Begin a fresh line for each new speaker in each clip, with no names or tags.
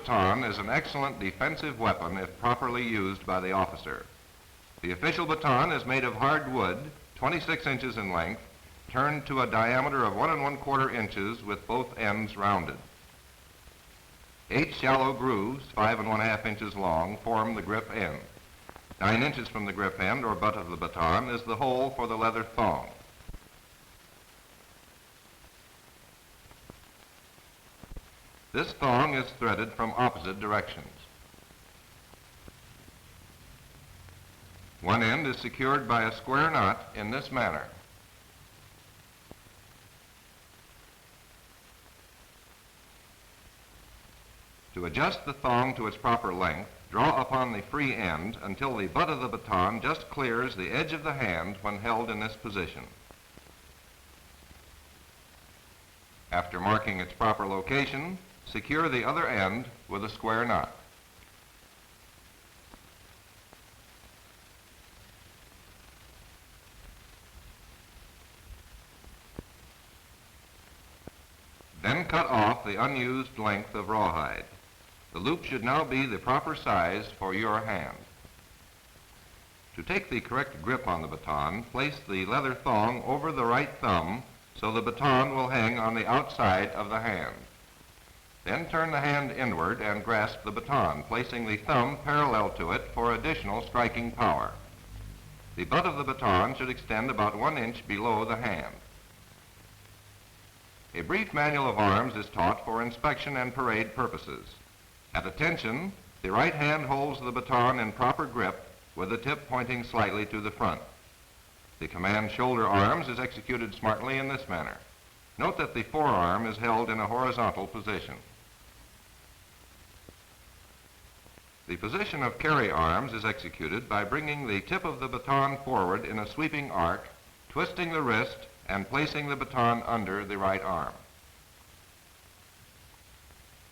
baton is an excellent defensive weapon if properly used by the officer. The official baton is made of hard wood, 26 inches in length, turned to a diameter of 1 1/4 inches with both ends rounded. 8 shallow grooves, 5 1/2 inches long, form the grip end. 9 inches from the grip end or butt of the baton is the hole for the leather thong. This thong is threaded from opposite directions. One end is secured by a square knot in this manner. To adjust the thong to its proper length, draw upon the free end until the butt of the baton just clears the edge of the hand when held in this position. After marking its proper location, secure the other end with a square knot. Then cut off the unused length of rawhide. The loop should now be the proper size for your hand. To take the correct grip on the baton, place the leather thong over the right thumb so the baton will hang on the outside of the hand. Then turn the hand inward and grasp the baton, placing the thumb parallel to it for additional striking power. The butt of the baton should extend about 1 inch below the hand. A brief manual of arms is taught for inspection and parade purposes. At attention, the right hand holds the baton in proper grip with the tip pointing slightly to the front. The command shoulder arms is executed smartly in this manner. Note that the forearm is held in a horizontal position. The position of carry arms is executed by bringing the tip of the baton forward in a sweeping arc, twisting the wrist, and placing the baton under the right arm.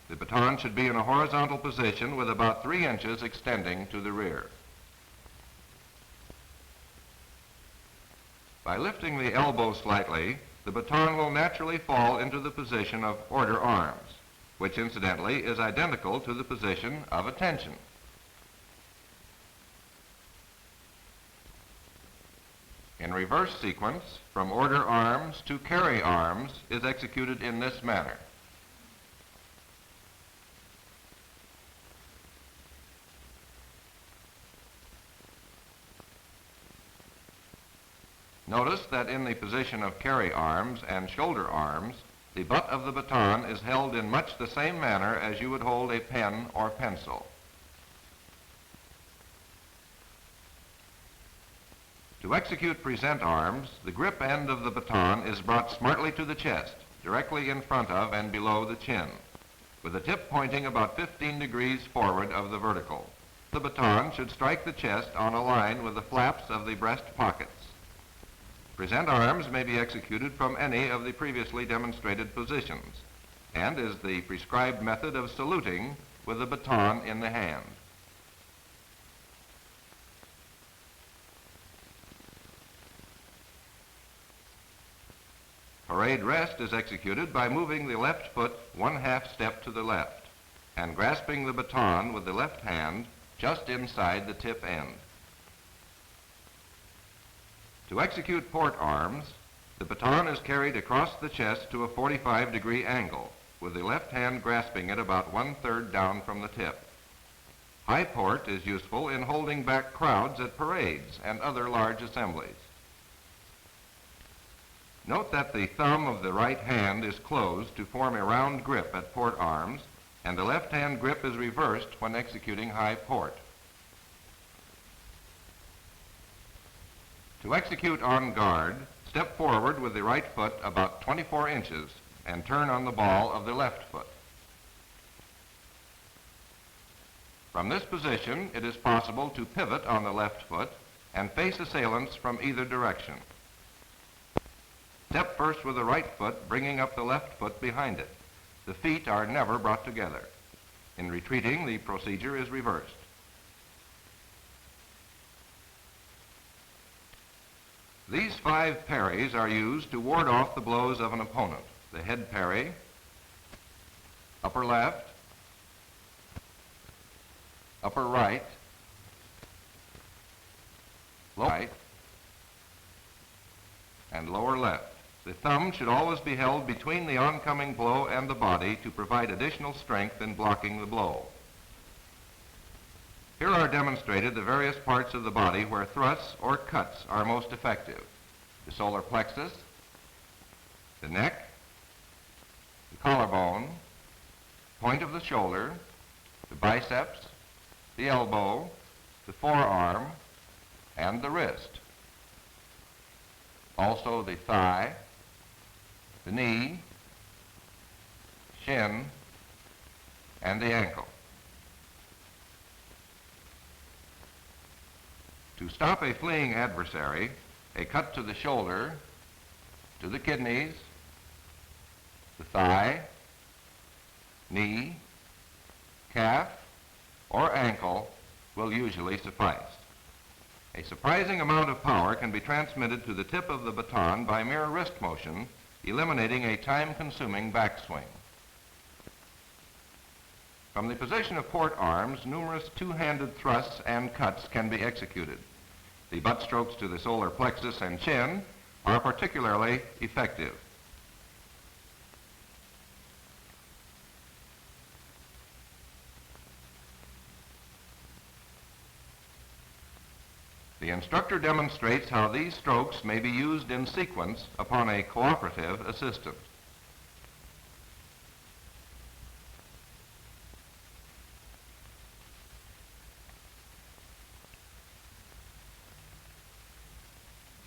The baton should be in a horizontal position with about 3 inches extending to the rear. By lifting the elbow slightly, the baton will naturally fall into the position of order arms, which incidentally is identical to the position of attention. In reverse sequence, from order arms to carry arms is executed in this manner. Notice that in the position of carry arms and shoulder arms, the butt of the baton is held in much the same manner as you would hold a pen or pencil. To execute present arms, the grip end of the baton is brought smartly to the chest, directly in front of and below the chin, with the tip pointing about 15 degrees forward of the vertical. The baton should strike the chest on a line with the flaps of the breast pockets. Present arms may be executed from any of the previously demonstrated positions, and is the prescribed method of saluting with the baton in the hand. Parade rest is executed by moving the left foot 1/2 step to the left and grasping the baton with the left hand just inside the tip end. To execute port arms, the baton is carried across the chest to a 45-degree angle, with the left hand grasping it about 1/3 down from the tip. High port is useful in holding back crowds at parades and other large assemblies. Note that the thumb of the right hand is closed to form a round grip at port arms, and the left hand grip is reversed when executing high port. To execute on guard, step forward with the right foot about 24 inches and turn on the ball of the left foot. From this position, it is possible to pivot on the left foot and face assailants from either direction. Step first with the right foot, bringing up the left foot behind it. The feet are never brought together. In retreating, the procedure is reversed. These 5 parries are used to ward off the blows of an opponent. The head parry, upper left, upper right, lower right, and lower left. The thumb should always be held between the oncoming blow and the body to provide additional strength in blocking the blow. Here are demonstrated the various parts of the body where thrusts or cuts are most effective. The solar plexus, the neck, the collarbone, point of the shoulder, the biceps, the elbow, the forearm, and the wrist. Also the thigh, the knee, shin, and the ankle. To stop a fleeing adversary, a cut to the shoulder, to the kidneys, the thigh, knee, calf, or ankle will usually suffice. A surprising amount of power can be transmitted to the tip of the baton by mere wrist motion, eliminating a time-consuming backswing. From the position of port arms, numerous two-handed thrusts and cuts can be executed. The butt strokes to the solar plexus and chin are particularly effective. The instructor demonstrates how these strokes may be used in sequence upon a cooperative assistant.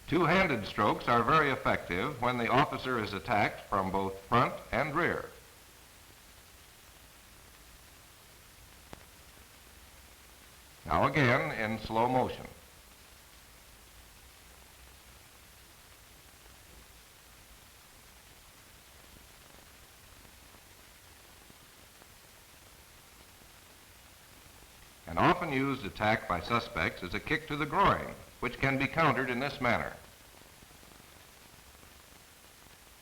Two-handed strokes are very effective when the officer is attacked from both front and rear. Now again in slow motion. An often used attack by suspects is a kick to the groin, which can be countered in this manner.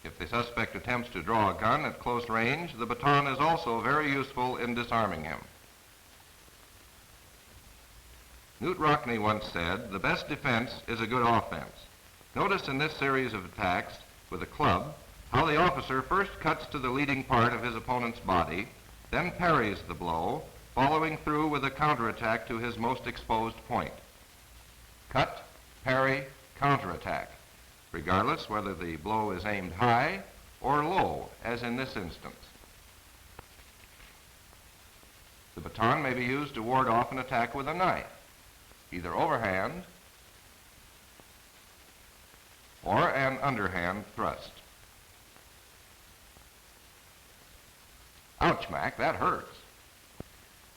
If the suspect attempts to draw a gun at close range, the baton is also very useful in disarming him. Newt Rockne once said, "The best defense is a good offense." Notice in this series of attacks with a club how the officer first cuts to the leading part of his opponent's body, then parries the blow, following through with a counterattack to his most exposed point. Cut, parry, counterattack, regardless whether the blow is aimed high or low, as in this instance. The baton may be used to ward off an attack with a knife, either overhand or an underhand thrust. Ouch, Mac, that hurts.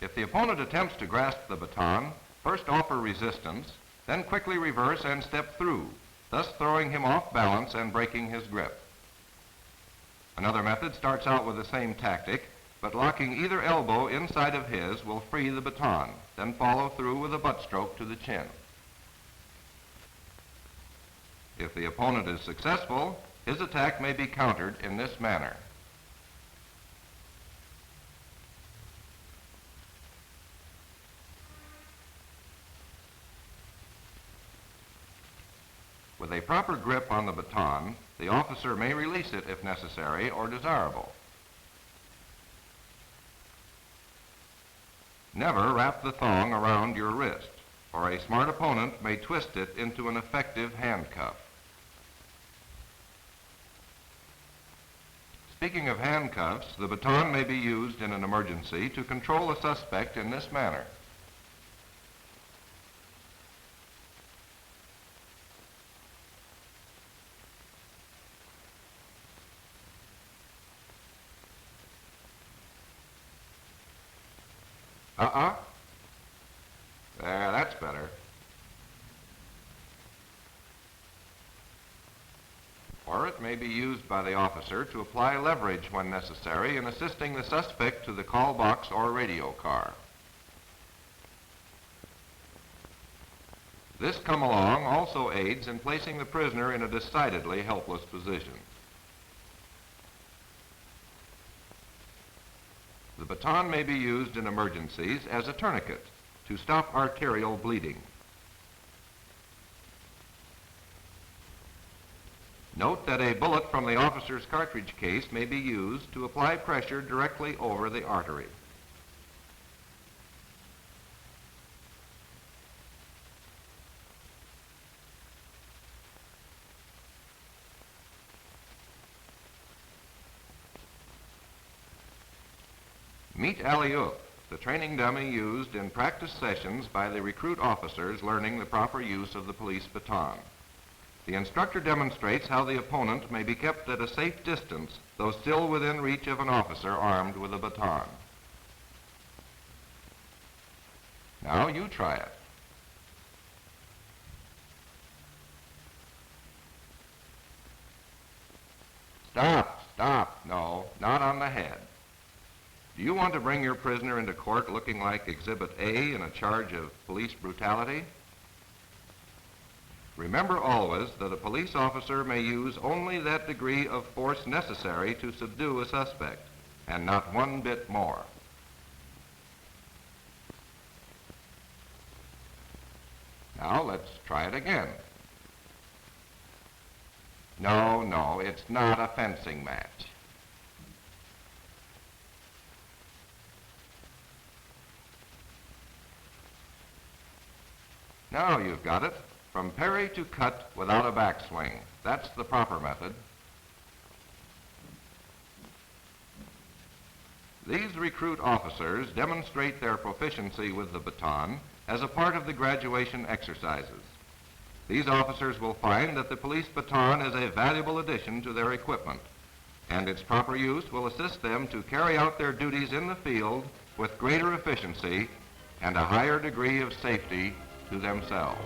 If the opponent attempts to grasp the baton, first offer resistance, then quickly reverse and step through, thus throwing him off balance and breaking his grip. Another method starts out with the same tactic, but locking either elbow inside of his will free the baton, then follow through with a butt stroke to the chin. If the opponent is successful, his attack may be countered in this manner. With a proper grip on the baton, the officer may release it if necessary or desirable. Never wrap the thong around your wrist, or a smart opponent may twist it into an effective handcuff. Speaking of handcuffs, the baton may be used in an emergency to control a suspect in this manner. There, that's better. Or it may be used by the officer to apply leverage when necessary in assisting the suspect to the call box or radio car. This come along also aids in placing the prisoner in a decidedly helpless position. The baton may be used in emergencies as a tourniquet to stop arterial bleeding. Note that a bullet from the officer's cartridge case may be used to apply pressure directly over the artery. Meet alley-oop, the training dummy used in practice sessions by the recruit officers learning the proper use of the police baton. The instructor demonstrates how the opponent may be kept at a safe distance, though still within reach of an officer armed with a baton. Now you try it. Stop. No, not on the head. Do you want to bring your prisoner into court looking like Exhibit A in a charge of police brutality? Remember always that a police officer may use only that degree of force necessary to subdue a suspect, and not one bit more. Now let's try it again. No, it's not a fencing match. Now you've got it. From parry to cut without a backswing. That's the proper method. These recruit officers demonstrate their proficiency with the baton as a part of the graduation exercises. These officers will find that the police baton is a valuable addition to their equipment, and its proper use will assist them to carry out their duties in the field with greater efficiency and a higher degree of safety to themselves.